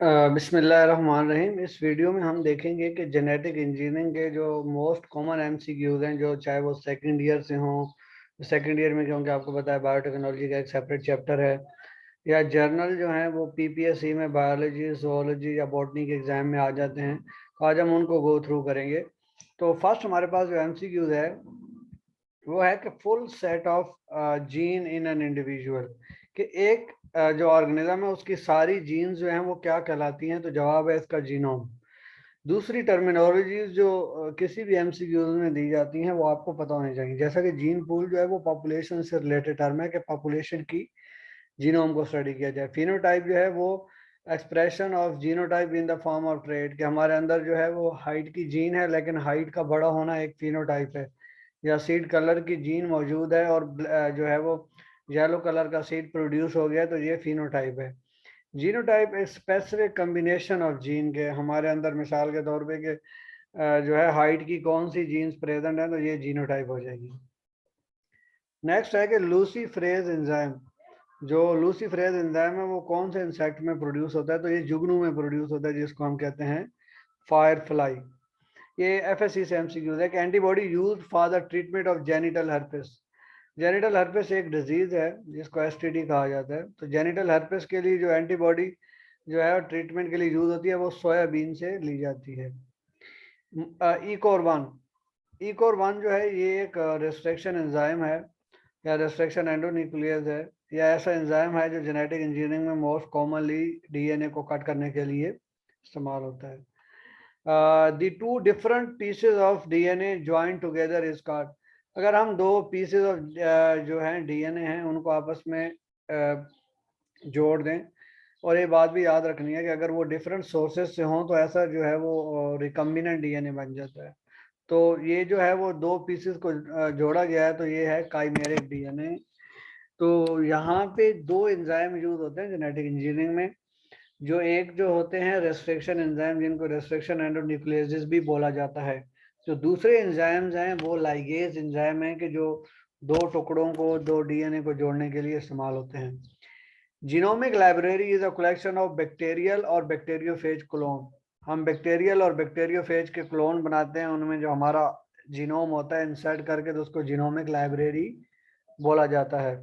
बिस्मिल्लाहिर्रहमानिर्रहीम। इस वीडियो में हम देखेंगे कि जेनेटिक इंजीनियरिंग के जो मोस्ट कॉमन एमसीक्यूज हैं, जो चाहे वो सेकंड ईयर से हों, सेकंड ईयर में क्योंकि आपको पता है बायोटेक्नोलॉजी का एक सेपरेट चैप्टर है, या जर्नल जो हैं वो पीपीएससी में बायोलॉजी, zoology या बॉटनी के एग्जाम में आ जाते हैं। तो आज हम उनको गो थ्रू करेंगे। तो फर्स्ट हमारे पास जो एमसीक्यूज है वो है कि full set of gene in an individual, कि एक जो ऑर्गेनिज्म है उसकी सारी जीन्स जो हैं वो क्या कहलाती हैं। तो जवाब है इसका जीनोम। दूसरी टर्मिनोलॉजीज जो किसी भी एमसीक्यूज में दी जाती हैं वो आपको पता होनी चाहिए, जैसा कि जीन पूल जो है वो पॉपुलेशन से रिलेटेड टर्म है, कि पॉपुलेशन की जीनोम को स्टडी किया जाए। फिनोटाइप जो है वो expression of genotype in the form of trait, कि हमारे अंदर जो है वो हाइट की जीन है लेकिन हाइट का बड़ा होना एक फिनोटाइप है। या सीड कलर की जीन मौजूद है और जो है वो येलो कलर का सीड प्रोड्यूस हो गया, तो ये फिनोटाइप है। जीनोटाइप एक स्पेसिफिक कम्बिनेशन ऑफ जीन के हमारे अंदर, मिसाल के तौर पे कि जो है हाइट की कौन सी जीन्स प्रेजेंट है, तो ये जीनोटाइप हो जाएगी। नेक्स्ट है कि लूसीफरेज एंजाइम। जो लूसीफरेज एंजाइम है वो कौन से इंसेक्ट में प्रोड्यूस होता है, तो ये जुगनू में प्रोड्यूस होता है, जिसको हम कहते हैं फायरफ्लाई। ये एफएससी से एमसीक्यूज है कि antibody use for the treatment of genital herpes. Genital herpes एक डिजीज है जिसको एसटीडी कहा जाता है। तो जेनिटल हर्पिस के लिए जो एंटीबॉडी जो है ट्रीटमेंट के लिए यूज होती है वो सोयाबीन से ली जाती है। इकोर वन। इकोर वन जो है ये एक रेस्ट्रिक्शन एंजाइम है या रेस्ट्रिक्शन एंडोन्यूक्लियस है, या ऐसा एंजाइम है जो जेनेटिक इंजीनियरिंग में मोस्ट कॉमनली डीएनए को कट करने के लिए इस्तेमाल होता है। The two different pieces of DNA join together is called. अगर हम दो पीसेस ऑफ जो हैं डीएनए हैं उनको आपस में जोड़ दें, और ये बात भी याद रखनी है कि अगर वो डिफरेंट सोर्सेज से हों तो ऐसा जो है वो रिकम्बिनेंट डीएनए बन जाता है। तो ये जो है वो दो पीसेस को जोड़ा गया है, तो ये है काइमेरिक डीएनए। तो यहाँ पे दो एंजाइम यूज होते हैं जेनेटिक इंजीनियरिंग में, जो एक जो होते हैं रेस्ट्रिक्शन एंजाइम, जिनको रेस्ट्रिक्शन एंडोन्यूक्लियोसिस भी बोला जाता है। जो दूसरे एंजाइम्स हैं वो लाइगेज एंजाइम है, कि जो दो टुकड़ों को, दो डीएनए को जोड़ने के लिए इस्तेमाल होते हैं। Genomic library is a collection of bacterial और बैक्टीरियोफेज क्लोन। हम बैक्टीरियल और बैक्टीरियोफेज के क्लोन बनाते हैं, उनमें जो हमारा जीनोम होता है इंसर्ट करके, तो उसको जीनोमिक लाइब्रेरी बोला जाता है।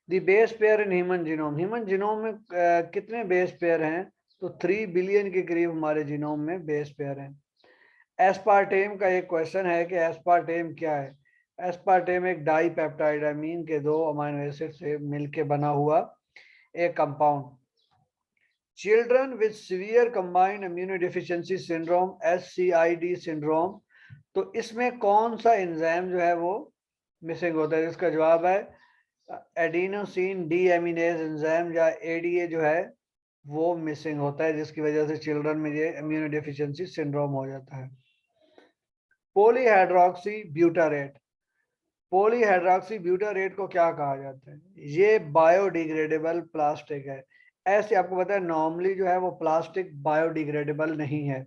The base pair in human genome में कितने बेस पेयर हैं, तो 3 बिलियन के करीब हमारे जीनोम में बेस पेयर हैं। एस्पार्टेम का एक क्वेश्चन है कि एस्पार्टेम क्या है। एस्पार्टेम एक डाई पेप्टाइड अमीन के दो अमीनो एसिड से मिलके बना हुआ एक compound. Children with severe combined immunodeficiency syndrome, SCID syndrome, तो इसमें कौन सा एंजाइम जो है वो मिसिंग होता है? इसका जवाब है एडिनोसिन डीएमिनेज एंजाइम, या एडीए जो है वो मिसिंग होता है, जिसकी वजह से चिल्ड्रन में ये इम्यूनोडेफिशिएंसी सिंड्रोम हो जाता है। Polyhydroxy butyrate. पॉलीहाइड्रोक्सी ब्यूटारेट को क्या कहा जाता है? ये बायोडिग्रेडेबल प्लास्टिक है। ऐसे आपको पता है नॉर्मली जो है वो प्लास्टिक बायोडिग्रेडेबल नहीं है।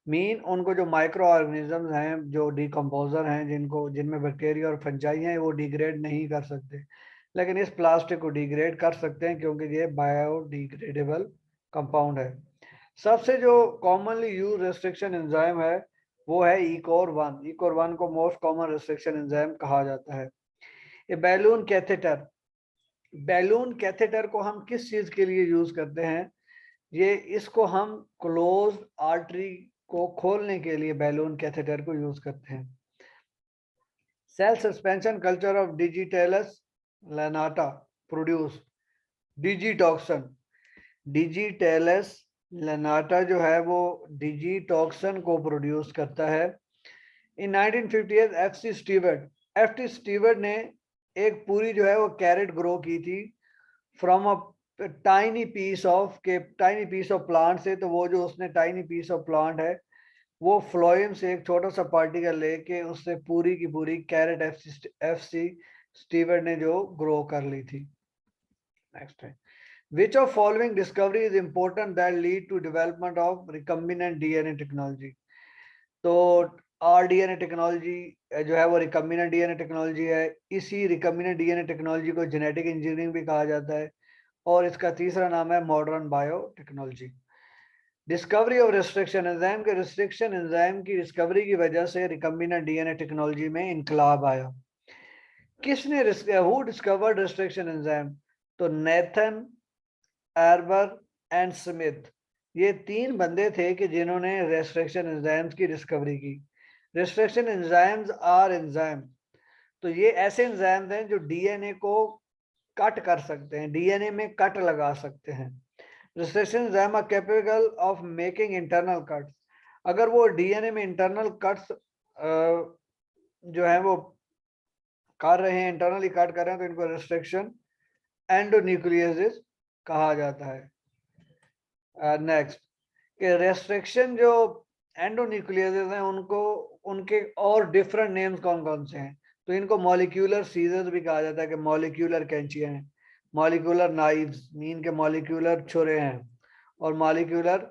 मीन उनको जो माइक्रो ऑर्गेनिजम्स हैं, जो डिकम्पोजर हैं, जिनमें बैक्टीरिया और फंजाई हैं, वो डिग्रेड नहीं कर सकते, लेकिन इस प्लास्टिक को डिग्रेड कर सकते हैं क्योंकि ये बायोडिग्रेडेबल कंपाउंड है। सबसे जो कॉमनली यूज रेस्ट्रिक्शन एंजाइम है वो है इकोर वन। इकोर वन को मोस्ट कॉमन रेस्ट्रिक्शन एंजाइम कहा जाता है। ये बैलून कैथेटर। बैलून कैथेटर को हम किस चीज के लिए यूज करते हैं? ये इसको हम क्लोज आर्टरी को खोलने के लिए बैलून कैथेटर को यूज करते हैं। Cell suspension culture of digitalis lanata produce digitoxin. Digitalis lanata जो है वो डिजीटॉक्सन को प्रोड्यूस करता है। इन 1958 एफ टी स्टीवर्ट ने एक पूरी जो है वो कैरेट ग्रो की थी from a tiny piece of plant से। तो वो जो उसने टाइनी पीस ऑफ प्लांट है वो फ्लोएम से एक छोटा सा पार्टिकल लेके उससे पूरी की पूरी कैरेट एफ सी स्टीवर्ट ने जो ग्रो कर ली थी। नेक्स्ट है, which of following discovery is important that lead to development of recombinant DNA technology? तो RDNA टेक्नोलॉजी जो है वो रिकम्बिनेंट डीएनए टेक्नोलॉजी है। इसी रिकम्बिनेंट डीएनए टेक्नोलॉजी को जेनेटिक इंजीनियरिंग भी कहा जाता है, और इसका तीसरा नाम है modern bio technology. Discovery of restriction enzyme के रिस्ट्रिक्शन एंजाइम की डिस्कवरी की वजह से रिकम्बिनेंट डीएनए टेक्नोलॉजी में इनकलाब आया। किसने हु डिस्कवर्ड रिस्ट्रिक्शन एंजाइम? तो नेथन, आर्बर एंड स्मिथ, ये तीन बंदे थे कि जिन्होंने रेस्ट्रिक्शन एंजाइम्स की डिस्कवरी की। रेस्ट्रिक्शन एंजाइम्स आर एंजाइम, तो ये ऐसे एंजाइम्स हैं जो डीएनए को कट कर सकते हैं, डीएनए में कट लगा सकते हैं। Restriction enzyme are capable of making internal cuts. अगर वो डीएनए में इंटरनल कट्स जो है वो कर रहे हैं, इंटरनली कट कर रहे हैं, तो इनको रेस्ट्रिक्शन एंडोन्यूक्लियोसिस कहा जाता है। नेक्स्ट कि रेस्ट्रिक्शन जो एंडोन्यूक्लियोसिस हैं उनको उनके और डिफरेंट नेम्स कौन कौन से हैं? तो इनको मॉलिक्यूलर सीजर्स भी कहा जाता है कि मॉलिक्यूलर कैंचियां हैं, मॉलिक्यूलर नाइव्स मीन के मॉलिक्यूलर छुरे हैं, और मॉलिक्यूलर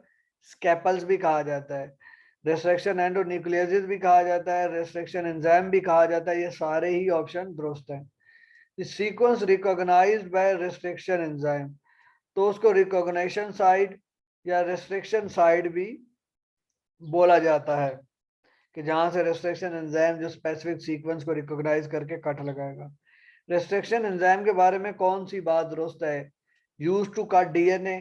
स्कैपल्स भी कहा जाता है। रेस्ट्रिक्शन एंडोन्यूक्लियोसिस भी कहा जाता है, रेस्ट्रिक्शन एंजाइम भी कहा जाता है। ये सारे ही ऑप्शन दुरुस्त हैं। Sequence recognised by restriction enzyme, तो उसको रिकॉग्निशन साइड या रेस्ट्रिक्शन साइड भी बोला जाता है कि जहां से रेस्ट्रिक्शन एंजाइम जो स्पेसिफिक सीक्वेंस को रिकॉग्नाइज करके कट लगाएगा। रेस्ट्रिक्शन एंजाइम के बारे में कौन सी बात दुरुस्त है? Use to cut DNA,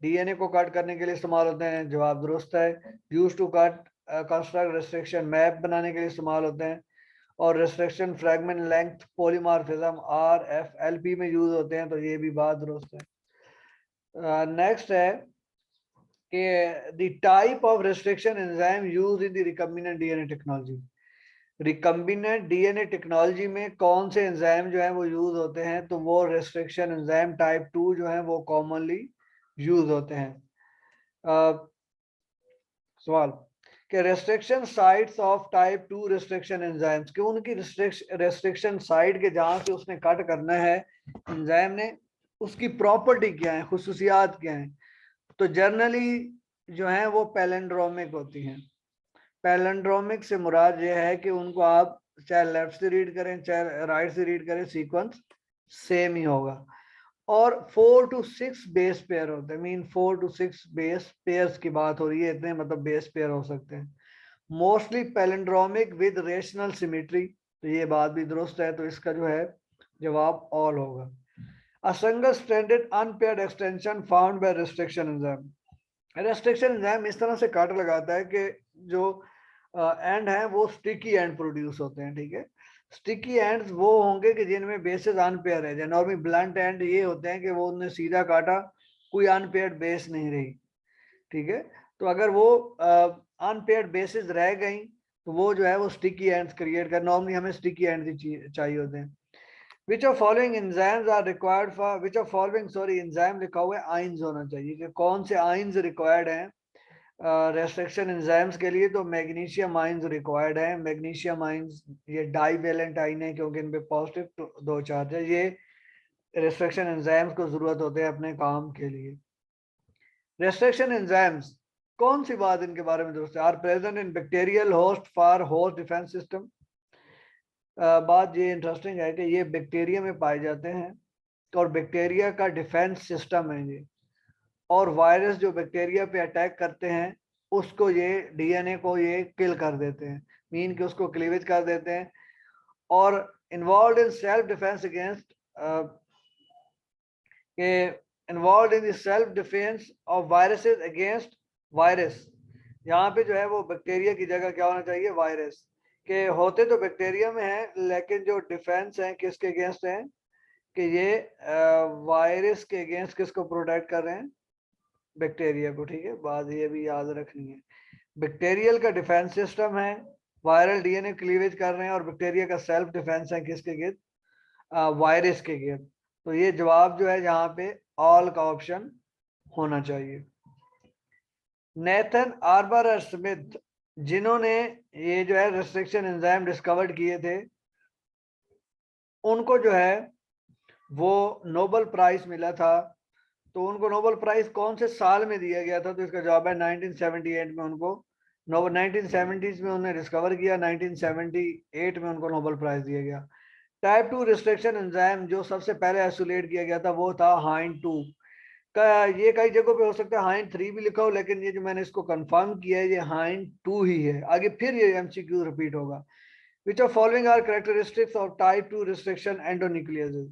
DNA को कट करने के लिए इस्तेमाल होते हैं, जवाब दुरुस्त है। Use to cut construct restriction map बनाने के लिए इस्तेमाल होते हैं, और restriction fragment length polymorphism RFLP में यूज होते हैं, तो ये भी बात दुरुस्त है। नेक्स्ट है कि the type of restriction enzyme use in the recombinant DNA technology. Recombinant DNA technology में कौन से एंजाइम जो है वो यूज होते हैं? तो वो रेस्ट्रिक्शन एंजाइम टाइप 2 जो है वो कॉमनली यूज होते हैं। सवाल कि restriction sites of type 2 restriction enzymes, कि उनकी रेस्ट्रिक्शन साइट के जहां से उसने कट करना है एंजाइम ने, उसकी प्रॉपर्टी क्या है, खुसूसियात क्या है? तो जनरली जो है वो पैलेंड्रोमिक होती हैं। पैलेंड्रोमिक से मुराद ये है कि उनको आप चाहे लेफ्ट से रीड करें चाहे राइट से रीड करें, सीक्वेंस सेम ही होगा। और 4 to 6 बेस पेयर होते हैं, मीन 4 to 6 बेस पेयर्स की बात हो रही है, इतने मतलब बेस पेयर हो सकते हैं। Mostly palindromic with rational symmetry, तो ये बात भी दुरुस्त है, तो इसका जो है जवाब ऑल होगा। A single stranded unpaired extension found by restriction enzyme, restriction enzyme इस तरह से काट लगाता है कि जो एंड है वो स्टिकी एंड प्रोड्यूस होते हैं। ठीक है, स्टिकी एंड्स वो होंगे कि जिनमें बेसेस अनपेयर है। नॉर्मली ब्लंट एंड ये होते हैं कि वो उन्हें सीधा काटा, कोई अनपेयर्ड बेस नहीं रही। ठीक है, तो अगर वो अनपेयर्ड बेसिस रह गई तो वो जो है वो स्टिकी एंड्स क्रिएट कर, नॉर्मली हमें स्टिकी एंड्स चाहिए होते हैं। Which of following enzymes are required for which of following enzyme लिखा हुआ है आइंस होना चाहिए कि कौन से आइंस रिक्वायर्ड हैं रेस्ट्रिक्शन एंजाइम्स के लिए? तो मैग्नीशियम आइंस रिक्वायर्ड है। मैग्नीशियम आइंस ये डाइवेलेंट आइन है क्योंकि इन पे पॉजिटिव 2 चार्ज है। ये रेस्ट्रिक्शन एंजाइम्स को जरूरत होते हैं अपने काम के लिए। रेस्ट्रिक्शन एंजाइम्स कौन सी बात इनके बारे में दोस्तों? Are present in bacterial host for host defence system. बात ये इंटरेस्टिंग है कि ये बैक्टीरिया में पाए जाते हैं और बैक्टीरिया का डिफेंस सिस्टम है ये, और वायरस जो बैक्टीरिया पे अटैक करते हैं उसको ये डीएनए को ये किल कर देते हैं, मीन कि उसको क्लीवेज कर देते हैं, और involve in self defence against involve in self defence of viruses against virus. यहाँ पे जो है वो बैक्टीरिया की जगह क्या होना चाहिए? वायरस। के होते तो बैक्टीरिया में है लेकिन जो डिफेंस है किसके अगेंस्ट है? कि ये वायरस के अगेंस्ट किसको प्रोटेक्ट कर रहे हैं? बैक्टीरिया को। ठीक है, बात ये भी याद रखनी है। बैक्टीरियल का डिफेंस सिस्टम है, वायरल डीएनए क्लीवेज कर रहे हैं, और बैक्टीरिया का सेल्फ डिफेंस है किसके अगेंस्ट? वायरस के अगेंस्ट। तो ये जवाब जो है यहाँ पे ऑल का ऑप्शन होना चाहिए। नेथन, आर्बर और स्मिथ जिन्होंने ये जो है रेस्ट्रिक्शन एंजाइम डिस्कवर्ड किए थे, उनको जो है वो नोबेल प्राइज मिला था। तो उनको नोबेल प्राइज कौन से साल में दिया गया था? तो इसका जवाब है 1978 में। उनको 1970s में उन्हें डिस्कवर किया, 1978 में उनको नोबेल प्राइज दिया गया। टाइप 2 रिस्ट्रिक्शन एंजाइम जो सबसे पहले आइसोलेट किया गया था वो था हाइन 2। ये कई जगहों पे हो सकता है हाइंड 3 भी लिखा हो, लेकिन ये जो मैंने इसको कंफर्म किया है ये हाइंड 2 ही है। आगे फिर ये एमसीक्यू रिपीट होगा। Which of following are characteristics of type 2 restriction endonucleases?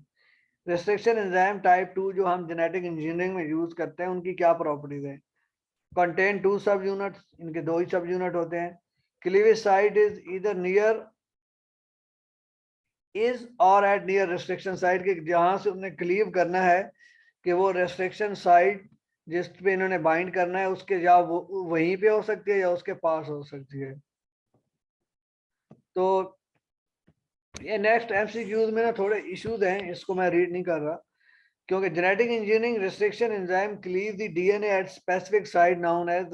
Restriction enzyme type 2 जो हम genetic engineering में यूज करते हैं उनकी क्या प्रॉपर्टीज हैं? Contain 2 subunits, इनके 2 ही subunit होते हैं। Cleavage site is either near is or at near restriction site, के जहां से उन्हें क्लीव करना है कि वो restriction site जिस पे इन्होंने बाइंड करना है उसके या वो वहीं पे हो सकती है या उसके पास हो सकती है। तो ये नेक्स्ट एमसीक्यूज में ना थोड़े इश्यूज हैं, इसको मैं रीड नहीं कर रहा क्योंकि genetic engineering restriction enzyme cleave the DNA at specific site known as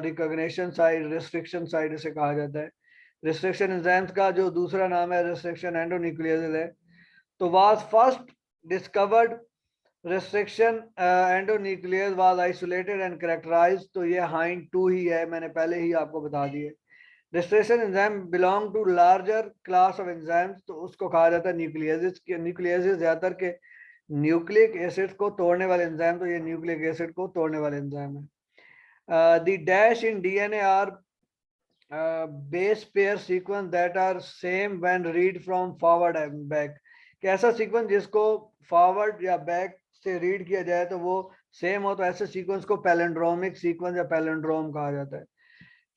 recognition site, restriction site इसे कहा जाता है। रिस्ट्रिक्शन एंजाइम्स का जो दूसरा नाम है रिस्ट्रिक्शन एंडोन्यूक्लियस है। तो was first discovered restriction endonuclease was isolated and characterised, तो ये हाइंड 2 ही है, मैंने पहले ही आपको बता दिए। Restriction enzyme belong to larger class of enzymes, तो उसको कहा जाता है न्यूक्लियस। न्यूक्लियस ज्यादातर के न्यूक्लिक एसिड को तोड़ने वाले एंजाइम, तो ये न्यूक्लिक एसिड को तोड़ने वाले एंजाइम है। The dash in DNA are base pair sequence that are same when read from forward and back, कि ऐसा सीक्वेंस जिसको फॉरवर्ड या बैक से रीड किया जाए तो वो सेम हो, तो ऐसे सीक्वेंस को पैलिंड्रोमिक सीक्वेंस या पैलिंड्रोम कहा जाता है।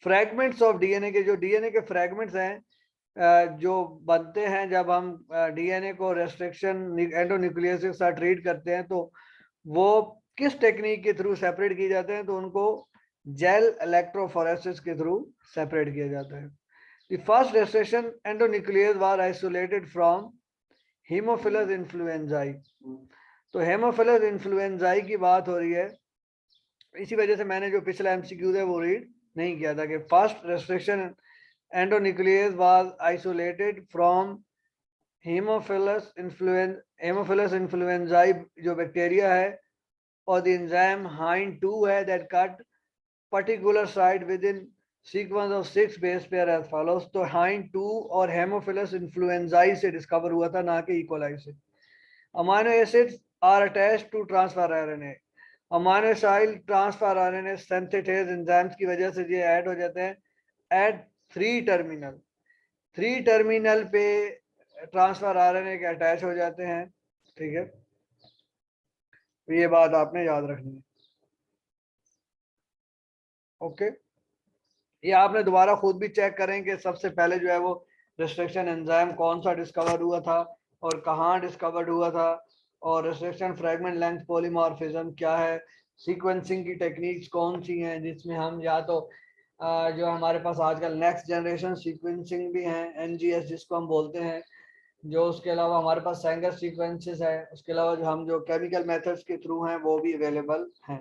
फ्रैगमेंट्स ऑफ डीएनए के, जो डीएनए के फ्रैगमेंट्स हैं जो बनते हैं जब हम डीएनए को रेस्ट्रिक्शन एंडोन्यूक्लियस के साथ ट्रीट करते हैं, तो वो किस टेक्निक के थ्रू सेपरेट किए जाते हैं, तो उनको जेल इलेक्ट्रोफोरेसिस के थ्रू सेपरेट किया जाता है। The first restriction endonuclease was isolated from haemophilus influenzae, तो हेमोफिलस इन्फ्लुएंजाई की बात हो रही है, इसी वजह से मैंने जो पिछला एमसीक्यू है वो रीड नहीं किया था कि first restriction endonuclease was isolated from haemophilus influenzae जो बैक्टीरिया है, और द एंजाइम हाइंड 2 है that cut particular site within sequence of 6 base pair as follows. तो हाइंड 2 और हेमोफिलस इन्फ्लुएंजाई से डिस्कवर हुआ था, ना कि इकोलाई से। Amino acids are attached to transfer RNA, amino acid transfer RNA synthetase enzymes की वजह से ये ऐड हो जाते हैं एट 3 टर्मिनल पे ट्रांसफर आरएनए के अटैच हो जाते हैं। ठीक है, तो ये बात आपने याद रखनी है। ओके, ये आपने दोबारा खुद भी चेक करें कि सबसे पहले जो है वो रिस्ट्रिक्शन एंजाइम कौन सा डिस्कवर हुआ था और कहाँ डिस्कवर्ड हुआ था, और रिस्ट्रिक्शन फ्रैगमेंट लेंथ पॉलीमॉर्फिज्म क्या है, सीक्वेंसिंग की टेक्निक्स कौन सी हैं जिसमें हम या तो जो हमारे पास आजकल नेक्स्ट जनरेशन सीक्वेंसिंग भी हैं, एनजीएस जिसको हम बोलते हैं, जो उसके अलावा हमारे पास सेंगर सीक्वेंसेस है, उसके अलावा जो हम जो केमिकल मेथड्स के थ्रू हैं वो भी अवेलेबल हैं।